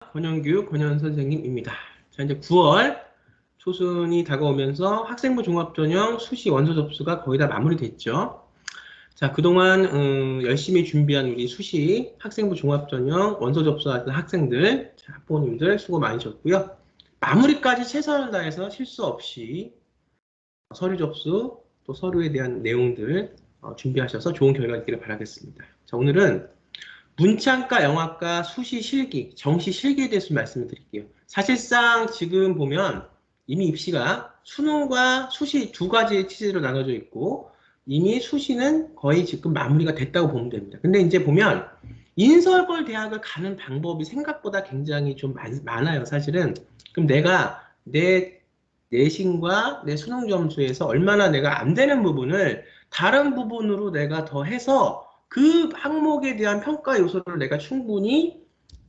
권현 선생님입니다. 자, 이제 9월 초순이 다가오면서 학생부 종합전형 수시 원서 접수가 거의 다 마무리됐죠. 자, 그동안 열심히 준비한 우리 수시 학생부 종합전형 원서 접수하던 학생들, 자, 학부모님들 수고 많으셨고요. 마무리까지 최선을 다해서 실수 없이 서류 접수, 또 서류에 대한 내용들 준비하셔서 좋은 결과 있기를 바라겠습니다. 자, 오늘은 문창과 영어과 수시 실기, 정시 실기에 대해서 말씀을 드릴게요. 사실상 지금 보면 이미 입시가 수능과 수시 두 가지 취지로 나눠져 있고 이미 수시는 거의 지금 마무리가 됐다고 보면 됩니다. 근데 이제 보면 인서울 대학을 가는 방법이 생각보다 굉장히 좀 많아요, 사실은. 그럼 내가 내 내신과 내 수능 점수에서 얼마나 내가 안 되는 부분을 다른 부분으로 내가 더 해서 그 항목에 대한 평가 요소를 내가 충분히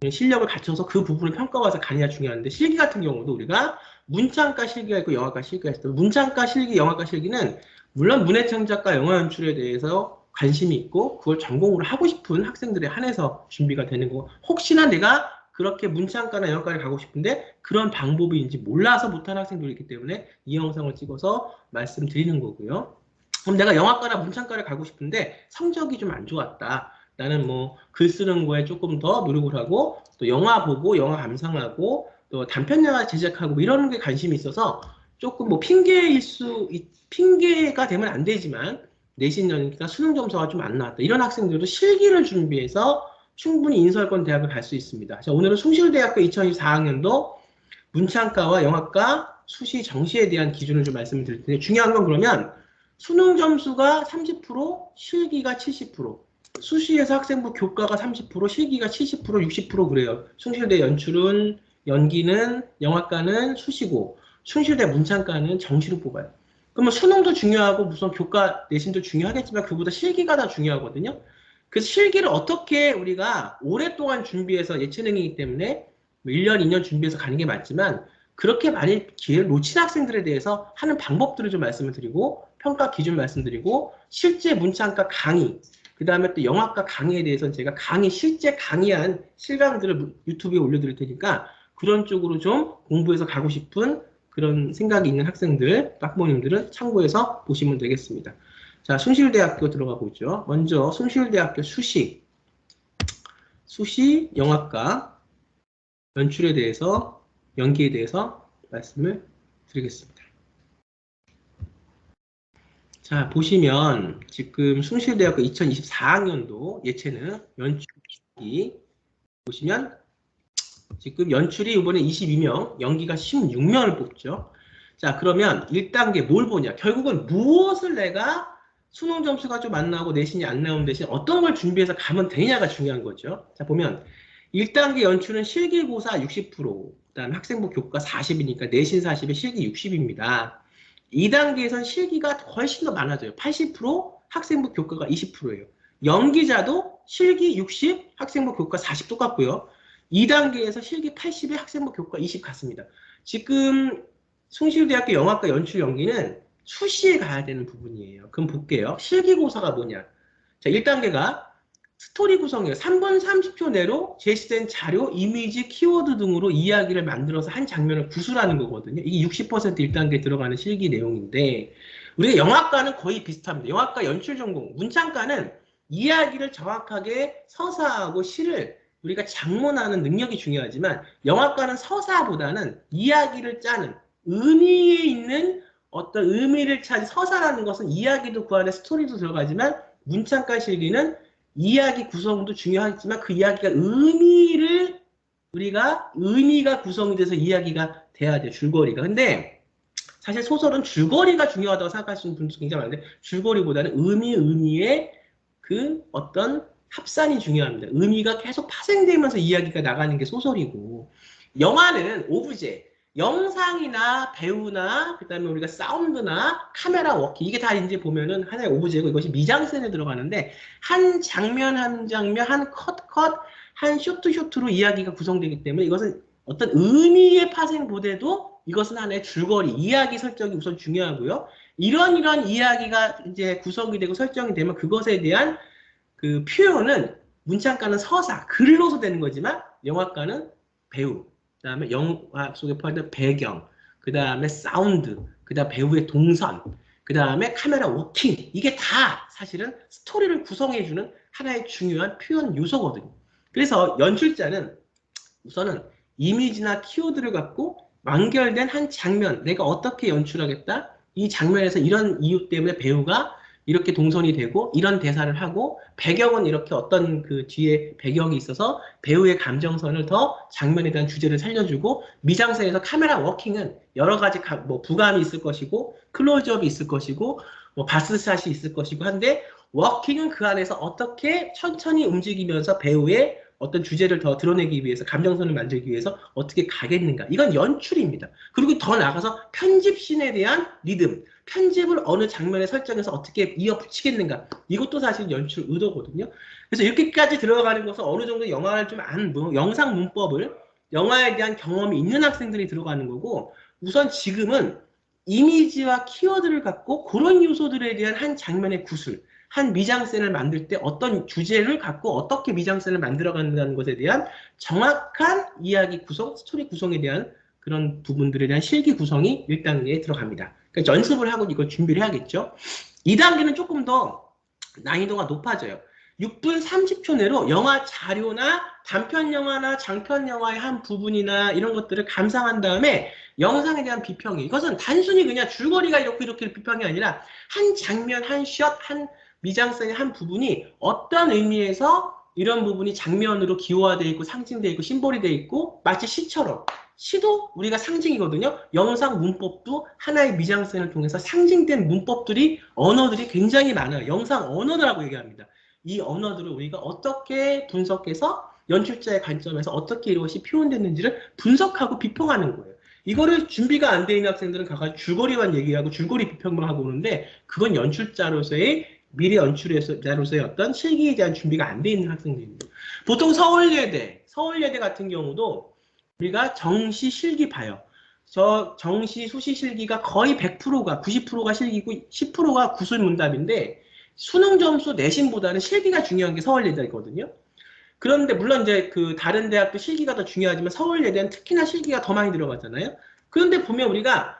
실력을 갖춰서 그 부분을 평가와서 가느냐 중요한데, 실기 같은 경우도 우리가 문창과 실기가 있고 영어과 실기가 있어요. 문창과 실기, 영어과 실기는 물론 문해창작과 영어 연출에 대해서 관심이 있고 그걸 전공으로 하고 싶은 학생들에 한해서 준비가 되는 거고, 혹시나 내가 그렇게 문창과나 영어과를 가고 싶은데 그런 방법인지 몰라서 못하는 학생들이 있기 때문에 이 영상을 찍어서 말씀드리는 거고요. 그럼 내가 영어과나 문창과를 가고 싶은데 성적이 좀 안 좋았다. 나는 뭐 글 쓰는 거에 조금 더 노력을 하고 또 영화 보고 영화 감상하고 또 단편 영화 제작하고 이런 게 관심이 있어서 조금 뭐 핑계가 되면 안 되지만 내신 연기가 수능 점수가 좀 안 나왔다. 이런 학생들도 실기를 준비해서 충분히 인서울권 대학을 갈 수 있습니다. 자, 오늘은 숭실대학교 2024학년도 문창과와 영어과 수시 정시에 대한 기준을 좀 말씀을 드릴 텐데, 중요한 건 그러면 수능 점수가 30%, 실기가 70%, 수시에서 학생부 교과가 30%, 실기가 70%, 60% 그래요. 숭실대 연기는 영어과는 수시고 숭실대 문창과는 정시로 뽑아요. 그러면 수능도 중요하고 무슨 교과 내신도 중요하겠지만 그보다 실기가 더 중요하거든요. 그래서 실기를 어떻게 우리가 오랫동안 준비해서 예체능이기 때문에 1년, 2년 준비해서 가는 게 맞지만 그렇게 많이 기회를 놓친 학생들에 대해서 하는 방법들을 좀 말씀을 드리고 평가 기준 말씀드리고 실제 문창과 강의, 그 다음에 또 영어과 강의에 대해서는 제가 실제 강의한 실강들을 유튜브에 올려드릴 테니까 그런 쪽으로 좀 공부해서 가고 싶은 그런 생각이 있는 학생들, 학부모님들은 참고해서 보시면 되겠습니다. 자, 숭실대학교 들어가 보죠. 먼저 숭실대학교 수시 영어과 연출에 대해서, 연기에 대해서 말씀을 드리겠습니다. 자, 보시면 지금 숭실대학교 2024학년도 예체능 연출이 보시면 지금 연출이 이번에 22명, 연기가 16명을 뽑죠. 자, 그러면 1단계 뭘 보냐? 결국은 무엇을 내가 수능 점수가 좀 안 나오고 내신이 안 나오는 대신 어떤 걸 준비해서 가면 되냐가 중요한 거죠. 자, 보면 1단계 연출은 실기고사 60%, 그다음 학생부 교과 40이니까 내신 40에 실기 60입니다. 2단계에서는 실기가 훨씬 더 많아져요. 80%, 학생부 교과가 20%예요. 연기자도 실기 60, 학생부 교과 40 똑같고요. 2단계에서 실기 80에 학생부 교과 20 같습니다. 지금 숭실대학교 영어과 연출 연기는 수시에 가야 되는 부분이에요. 그럼 볼게요. 실기고사가 뭐냐? 자, 1단계가 스토리 구성이에요. 3분 30초 내로 제시된 자료, 이미지, 키워드 등으로 이야기를 만들어서 한 장면을 구술하는 거거든요. 이게 60% 1단계에 들어가는 실기 내용인데 우리가 영화과는 거의 비슷합니다. 영화과 연출 전공, 문창과는 이야기를 정확하게 서사하고 시를 우리가 장문하는 능력이 중요하지만 영화과는 서사보다는 이야기를 짜는 의미에 있는 어떤 의미를 찾은 서사라는 것은 이야기도 그 안에 스토리도 들어가지만 문창과 실기는 이야기 구성도 중요하지만 그 이야기가 의미가 구성이 돼서 이야기가 돼야 돼요. 줄거리가. 근데 사실 소설은 줄거리가 중요하다고 생각하시는 분도 굉장히 많은데 줄거리보다는 의미의 그 어떤 합산이 중요합니다. 의미가 계속 파생되면서 이야기가 나가는 게 소설이고, 영화는 오브제, 영상이나 배우나 그다음에 우리가 사운드나 카메라 워킹 이게 다 이제 보면은 하나의 오브제고 이것이 미장센에 들어가는데 한 장면 한 장면 한 컷 한 쇼트로 이야기가 구성되기 때문에 이것은 어떤 의미의 파생보다도 이것은 하나의 줄거리 이야기 설정이 우선 중요하고요. 이런 이야기가 이제 구성이 되고 설정이 되면 그것에 대한 그 표현은 문창과는 서사 글로서 되는 거지만 영화과는 배우, 그 다음에 영화 속에 포함된 배경, 그 다음에 사운드, 그 다음 배우의 동선, 그 다음에 카메라 워킹, 이게 다 사실은 스토리를 구성해주는 하나의 중요한 표현 요소거든요. 그래서 연출자는 우선은 이미지나 키워드를 갖고 완결된 한 장면, 내가 어떻게 연출하겠다, 이 장면에서 이런 이유 때문에 배우가 이렇게 동선이 되고 이런 대사를 하고 배경은 이렇게 어떤 그 뒤에 배경이 있어서 배우의 감정선을 더 장면에 대한 주제를 살려주고 미장센에서 카메라 워킹은 여러 가지 뭐 부감이 있을 것이고 클로즈업이 있을 것이고 뭐 바스샷이 있을 것이고 한데 워킹은 그 안에서 어떻게 천천히 움직이면서 배우의 어떤 주제를 더 드러내기 위해서 감정선을 만들기 위해서 어떻게 가겠는가, 이건 연출입니다. 그리고 더 나아가서 편집신에 대한 리듬, 편집을 어느 장면에 설정해서 어떻게 이어붙이겠는가, 이것도 사실 연출 의도거든요. 그래서 이렇게까지 들어가는 것은 어느 정도 영화를 좀 영상 문법을, 영화에 대한 경험이 있는 학생들이 들어가는 거고, 우선 지금은 이미지와 키워드를 갖고 그런 요소들에 대한 한 장면의 구술, 한 미장센을 만들 때 어떤 주제를 갖고 어떻게 미장센을 만들어간다는 것에 대한 정확한 이야기 구성, 스토리 구성에 대한 그런 부분들에 대한 실기 구성이 1단계에 들어갑니다. 그러니까 연습을 하고 이걸 준비를 해야겠죠. 2단계는 조금 더 난이도가 높아져요. 6분 30초 내로 영화 자료나 단편 영화나 장편 영화의 한 부분이나 이런 것들을 감상한 다음에 영상에 대한 비평이, 이것은 단순히 그냥 줄거리가 이렇게 비평이 아니라 한 장면, 한 샷, 한 미장센의 한 부분이 어떤 의미에서 이런 부분이 장면으로 기호화되어 있고 상징되어 있고 심볼이 되어 있고 마치 시처럼, 시도 우리가 상징이거든요. 영상 문법도 하나의 미장센을 통해서 상징된 문법들이, 언어들이 굉장히 많아요. 영상 언어라고 얘기합니다. 이 언어들을 우리가 어떻게 분석해서 연출자의 관점에서 어떻게 이것이 표현됐는지를 분석하고 비평하는 거예요. 이거를 준비가 안 돼 있는 학생들은 가가지고 줄거리만 얘기하고 줄거리 비평만 하고 오는데, 그건 연출자로서의 미래 연출자로서의 어떤 실기에 대한 준비가 안 돼 있는 학생들입니다. 보통 서울예대 같은 경우도 우리가 정시 실기 봐요. 저 정시 수시 실기가 거의 100%가 90%가 실기고 10%가 구술 문답인데, 수능 점수 내신보다는 실기가 중요한 게 서울예대거든요. 그런데 물론 이제 그 다른 대학도 실기가 더 중요하지만 서울예대는 특히나 실기가 더 많이 들어가잖아요. 그런데 보면 우리가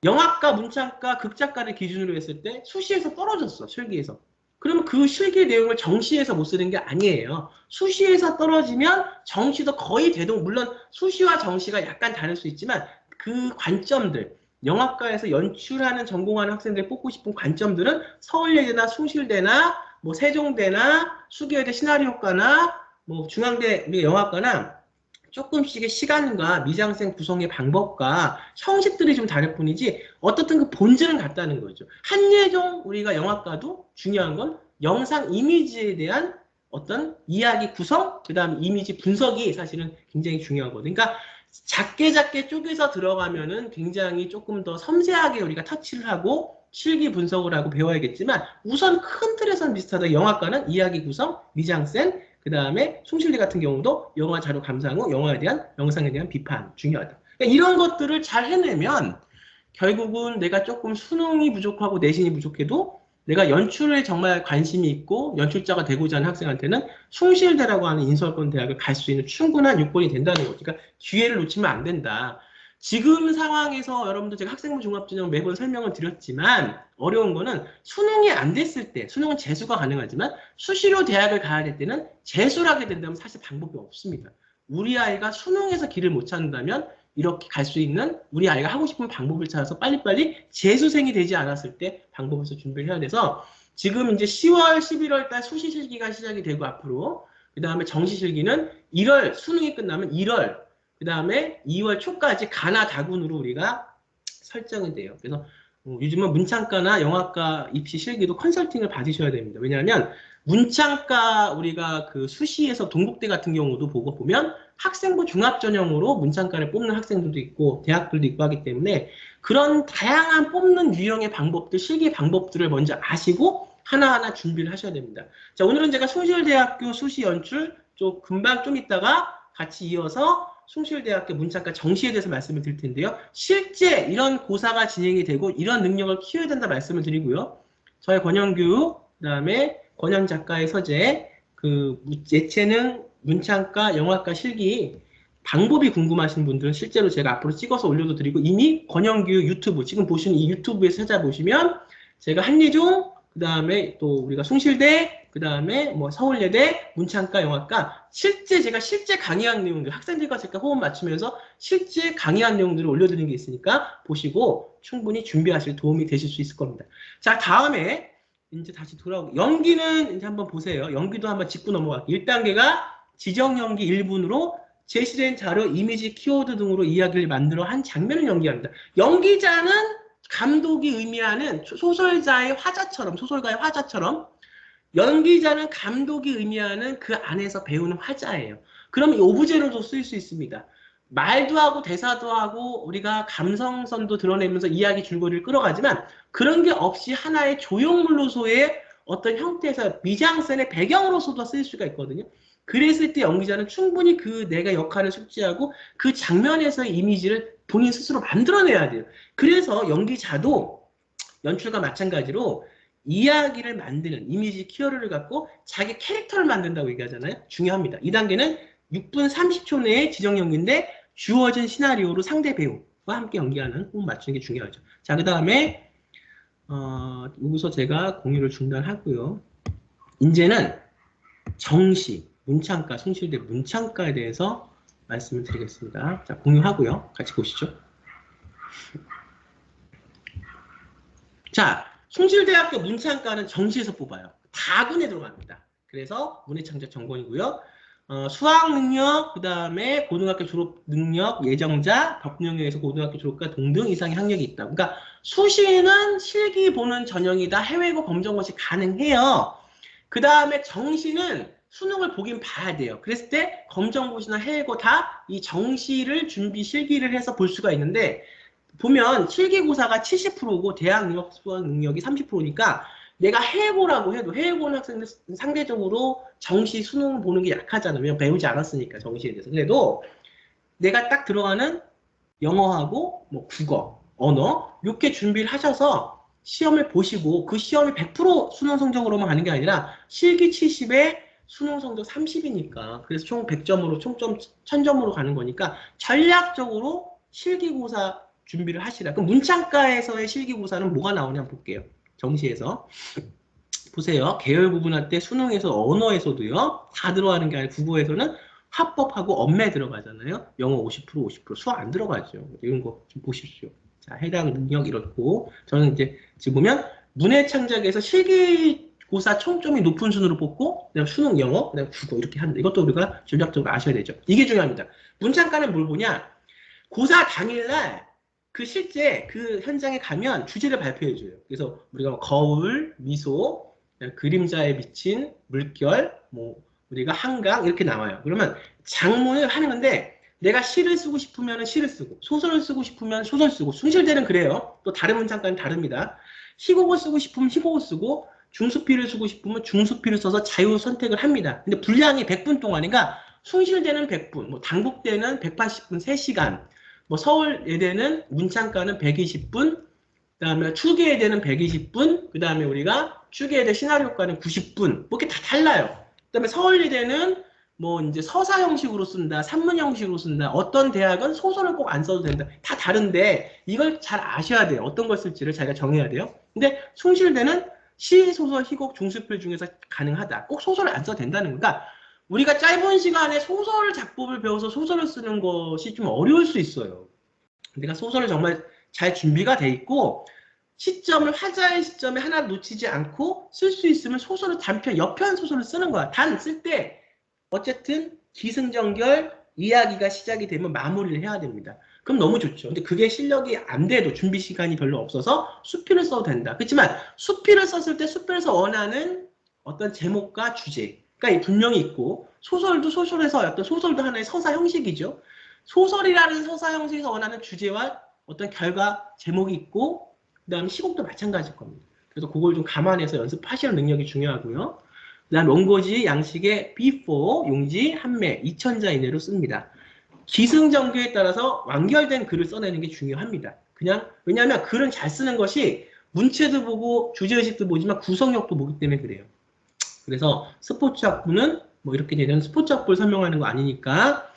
영화과, 문창과, 극작가를 기준으로 했을 때 수시에서 떨어졌어, 실기에서. 그러면 그 실기 내용을 정시에서 못 쓰는 게 아니에요. 수시에서 떨어지면 정시도 거의 물론 수시와 정시가 약간 다를 수 있지만 그 관점들, 영화과에서 연출하는 전공하는 학생들이 뽑고 싶은 관점들은 서울예대나 숭실대나 뭐 세종대나 수교외대 시나리오과나 뭐 중앙대 영화과나 조금씩의 시간과 미장센 구성의 방법과 형식들이 좀 다를 뿐이지 어떻든 그 본질은 같다는 거죠. 한예종 우리가 영화과도 중요한 건 영상 이미지에 대한 어떤 이야기 구성, 그 다음 이미지 분석이 사실은 굉장히 중요하거든요. 그러니까 작게 쪼개서 들어가면은 굉장히 조금 더 섬세하게 우리가 터치를 하고 실기 분석을 하고 배워야겠지만 우선 큰 틀에서는 비슷하다. 영화과는 이야기 구성, 미장센, 그 다음에 숭실대 같은 경우도 영화 자료 감상 후 영상에 대한 비판 중요하다. 그러니까 이런 것들을 잘 해내면 결국은 내가 조금 수능이 부족하고 내신이 부족해도 내가 연출에 정말 관심이 있고 연출자가 되고자 하는 학생한테는 숭실대라고 하는 인서권 대학을 갈 수 있는 충분한 요건이 된다는 거죠. 그러니까 기회를 놓치면 안 된다. 지금 상황에서 여러분들 제가 학생부 종합전형 매번 설명을 드렸지만 어려운 거는 수능이 안 됐을 때, 수능은 재수가 가능하지만 수시로 대학을 가야 될 때는 재수를 하게 된다면 사실 방법이 없습니다. 우리 아이가 수능에서 길을 못 찾는다면 이렇게 갈 수 있는 우리 아이가 하고 싶은 방법을 찾아서 빨리빨리 재수생이 되지 않았을 때 방법에서 준비를 해야 돼서 지금 이제 10월, 11월 달 수시 실기가 시작이 되고 앞으로 그 다음에 정시 실기는 1월, 수능이 끝나면 1월, 그 다음에 2월 초까지 가나 다군으로 우리가 설정이 돼요. 그래서 요즘은 문창과나 영화과 입시 실기도 컨설팅을 받으셔야 됩니다. 왜냐하면 문창과 우리가 그 수시에서 동국대 같은 경우도 보면 학생부 종합전형으로 문창과를 뽑는 학생들도 있고 대학들도 있고 하기 때문에 그런 다양한 뽑는 유형의 방법들, 실기 방법들을 먼저 아시고 하나하나 준비를 하셔야 됩니다. 자, 오늘은 제가 숭실대학교 수시 연출 금방 좀 있다가 같이 이어서 숭실대학교 문창과 정시에 대해서 말씀을 드릴 텐데요. 실제 이런 고사가 진행이 되고 이런 능력을 키워야 된다 말씀을 드리고요. 저의 권영규, 그다음에 권현 작가의 서재, 그 예체능, 문창과, 영화과 실기 방법이 궁금하신 분들은 실제로 제가 앞으로 찍어서 올려도 드리고 이미 권영규 유튜브 지금 보시는 이 유튜브에서 찾아보시면 제가 한예종 그 다음에 또 우리가 숭실대 그 다음에 뭐 서울예대 문창과 영화과 제가 실제 강의한 내용들 학생들과 제가 호흡 맞추면서 실제 강의한 내용들을 올려드리는 게 있으니까 보시고 충분히 준비하실 도움이 되실 수 있을 겁니다. 자, 다음에 이제 다시 돌아오고 연기는 이제 한번 보세요. 연기도 한번 짚고 넘어갈게요. 1단계가 지정 연기 1분으로 제시된 자료, 이미지, 키워드 등으로 이야기를 만들어 한 장면을 연기합니다. 연기자는 감독이 의미하는 소설가의 화자처럼 연기자는 감독이 의미하는 그 안에서 배우는 화자예요. 그럼 이 오브제로도 쓰일 수 있습니다. 말도 하고 대사도 하고 우리가 감성선도 드러내면서 이야기 줄거리를 끌어가지만 그런 게 없이 하나의 조형물로서의 어떤 형태에서 미장센의 배경으로서도 쓸 수가 있거든요. 그랬을 때 연기자는 충분히 그 내가 역할을 숙지하고 그 장면에서의 이미지를 본인 스스로 만들어내야 돼요. 그래서 연기자도 연출과 마찬가지로 이야기를 만드는 이미지 키워드를 갖고 자기 캐릭터를 만든다고 얘기하잖아요. 중요합니다. 2단계는 6분 30초 내에 지정 연기인데 주어진 시나리오로 상대 배우와 함께 연기하는 호흡 맞추는 게 중요하죠. 자, 그 다음에 여기서 제가 공유를 중단하고요. 이제는 정시, 문창과, 숭실대 문창과에 대해서 말씀을 드리겠습니다. 자, 공유하고요. 같이 보시죠. 자, 숭실대학교 문창과는 정시에서 뽑아요. 다군에 들어갑니다. 그래서 문해창작 전공이고요. 수학 능력, 그 다음에 고등학교 졸업 능력, 예정자, 법령에서 고등학교 졸업과 동등 이상의 학력이 있다. 그러니까 수시는 실기 보는 전형이다. 해외고 검정고시 가능해요. 그 다음에 정시는 수능을 보긴 봐야 돼요. 그랬을 때 검정고시나 해외고 다 이 정시를 준비 실기를 해서 볼 수가 있는데 보면 실기고사가 70%고 대학 능력 수학 능력이 30%니까 내가 해외고라고 해도 해외고는 학생들 상대적으로 정시 수능을 보는 게 약하잖아요. 왜냐면 배우지 않았으니까 정시에 대해서. 그래도 내가 딱 들어가는 영어하고 뭐 국어, 언어 이렇게 준비를 하셔서 시험을 보시고 그 시험이 100% 수능 성적으로만 가는 게 아니라 실기 70에 수능 성적 30이니까 그래서 총 100점으로 총점 1000점으로 가는 거니까 전략적으로 실기고사 준비를 하시라. 그럼 문창과에서의 실기고사는 뭐가 나오냐 한번 볼게요. 정시에서 보세요. 계열 구분할 때 수능에서 언어에서도요. 다 들어가는 게 아니라 국어에서는 화법하고 언매 들어가잖아요. 영어 50%, 50%, 수학 안 들어가죠. 이런 거 좀 보십시오. 자, 해당 능력 이렇고 저는 이제 지금 보면 문해창작에서 실기고사 총점이 높은 순으로 뽑고 그다음 수능 영어, 그다음 국어 이렇게 하는데 이것도 우리가 전략적으로 아셔야 되죠. 이게 중요합니다. 문창과는 뭘 보냐? 고사 당일날 그 실제 그 현장에 가면 주제를 발표해줘요. 그래서 우리가 거울, 미소, 그림자에 비친 물결, 뭐 우리가 한강 이렇게 나와요. 그러면 장문을 하는 건데 내가 시를 쓰고 싶으면 시를 쓰고 소설을 쓰고 싶으면 소설 쓰고 숭실대는 그래요. 또 다른 문장과는 다릅니다. 희곡을 쓰고 싶으면 희곡을 쓰고 중수필을 쓰고 싶으면 중수필을 써서 자유 선택을 합니다. 근데 분량이 100분 동안이니까 숭실대는 100분, 뭐 당국대는 180분 3시간, 뭐 서울예대는 문창과는 120분, 그다음에 추계예대는 120분, 그다음에 우리가 추계예대 시나리오과는 90분, 뭐 이렇게 다 달라요. 그다음에 서울예대는 뭐 이제 서사 형식으로 쓴다, 산문 형식으로 쓴다. 어떤 대학은 소설을 꼭 안 써도 된다. 다 다른데 이걸 잘 아셔야 돼요. 어떤 걸 쓸지를 자기가 정해야 돼요. 근데 숭실대는 시, 소설, 희곡, 중수필 중에서 가능하다. 꼭 소설을 안 써도 된다는 거니까 우리가 짧은 시간에 소설 작법을 배워서 소설을 쓰는 것이 좀 어려울 수 있어요. 내가 소설을 정말 잘 준비가 돼 있고 시점을 화자의 시점에 하나 놓치지 않고 쓸 수 있으면 소설을 단편, 옆편 소설을 쓰는 거야. 단 쓸 때 어쨌든 기승전결 이야기가 시작이 되면 마무리를 해야 됩니다. 그럼 너무 좋죠. 근데 그게 실력이 안 돼도 준비 시간이 별로 없어서 수필을 써도 된다. 그렇지만 수필을 썼을 때 수필에서 원하는 어떤 제목과 주제가 분명히 있고 소설도 소설에서 어떤 소설도 하나의 서사 형식이죠. 소설이라는 서사 형식에서 원하는 주제와 어떤 결과 제목이 있고 그다음에 시곡도 마찬가지일 겁니다. 그래서 그걸 좀 감안해서 연습하시는 능력이 중요하고요. 그다음 원고지 양식의 B4 용지 한매 2000자 이내로 씁니다. 기승전결에 따라서 완결된 글을 써내는 게 중요합니다. 그냥 왜냐하면 글은 잘 쓰는 것이 문체도 보고 주제의식도 보지만 구성력도 보기 때문에 그래요. 그래서 스포츠 학부는 뭐 이렇게 되는 스포츠 학부를 설명하는 거 아니니까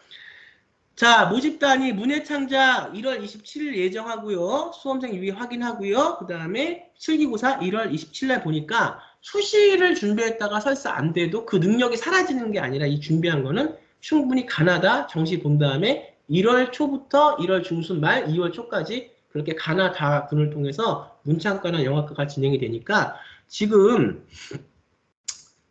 자, 모집단이 문해창작 1월 27일 예정하고요. 수험생 유의 확인하고요. 그 다음에 실기고사 1월 27일 날 보니까 수시를 준비했다가 설사 안 돼도 그 능력이 사라지는 게 아니라 이 준비한 거는 충분히 가나다 정시 본 다음에 1월 초부터 1월 중순 말 2월 초까지 그렇게 가나다 군을 통해서 문창과나 영어과가 진행이 되니까 지금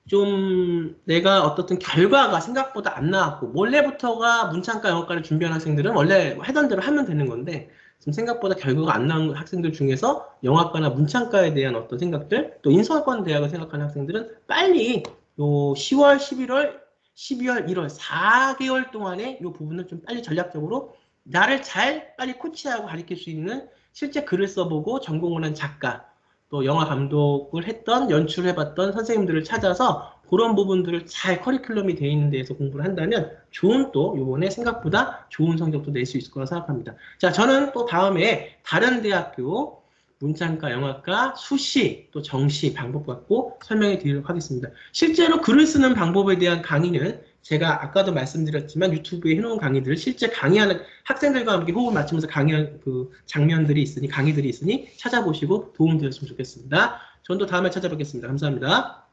좀 내가 어떻든 결과가 생각보다 안 나왔고 원래부터가 문창과 영어과를 준비한 학생들은 원래 하던 대로 하면 되는 건데 지금 생각보다 결과가 안 나온 학생들 중에서 영어과나 문창과에 대한 어떤 생각들 또 인서권 대학을 생각하는 학생들은 빨리 요 10월, 11월, 12월, 1월 4개월 동안에 이 부분을 좀 빨리 전략적으로 나를 잘 빨리 코치하고 가르칠 수 있는 실제 글을 써보고 전공을 한 작가 또 영화 감독을 했던 연출을 해봤던 선생님들을 찾아서 그런 부분들을 잘 커리큘럼이 되어 있는 데에서 공부를 한다면 좋은 또 이번에 생각보다 좋은 성적도 낼 수 있을 거라 생각합니다. 자, 저는 또 다음에 다른 대학교 문창과 영어과 수시 또 정시 방법 갖고 설명해 드리도록 하겠습니다. 실제로 글을 쓰는 방법에 대한 강의는 제가 아까도 말씀드렸지만 유튜브에 해놓은 강의들을 실제 강의하는 학생들과 함께 호흡을 맞추면서 강의한 그 장면들이 있으니 강의들이 있으니 찾아보시고 도움 되었으면 좋겠습니다. 저는 또 다음에 찾아뵙겠습니다. 감사합니다.